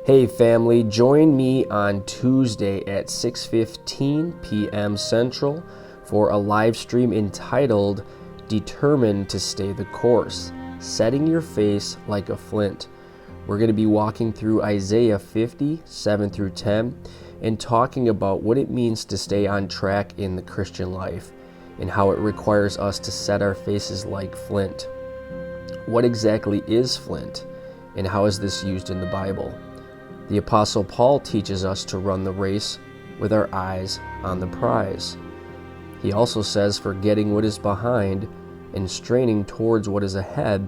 Hey family, join me on Tuesday at 6:15 p.m. Central for a live stream entitled Determined to Stay the Course, Setting Your Face Like a Flint. We're going to be walking through Isaiah 50, 7 through 10, and talking about what it means to stay on track in the Christian life and how it requires us to set our faces like flint. What exactly is flint, and how is this used in the Bible? The Apostle Paul teaches us to run the race with our eyes on the prize. He also says, forgetting what is behind and straining towards what is ahead,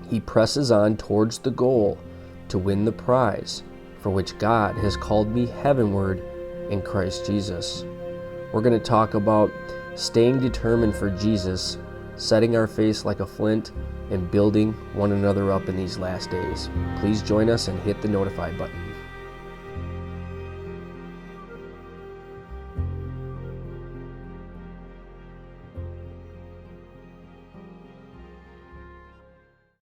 he presses on towards the goal to win the prize for which God has called me heavenward in Christ Jesus. We're going to talk about staying determined for Jesus, setting our face like a flint, and building one another up in these last days. Please join us and hit the notify button.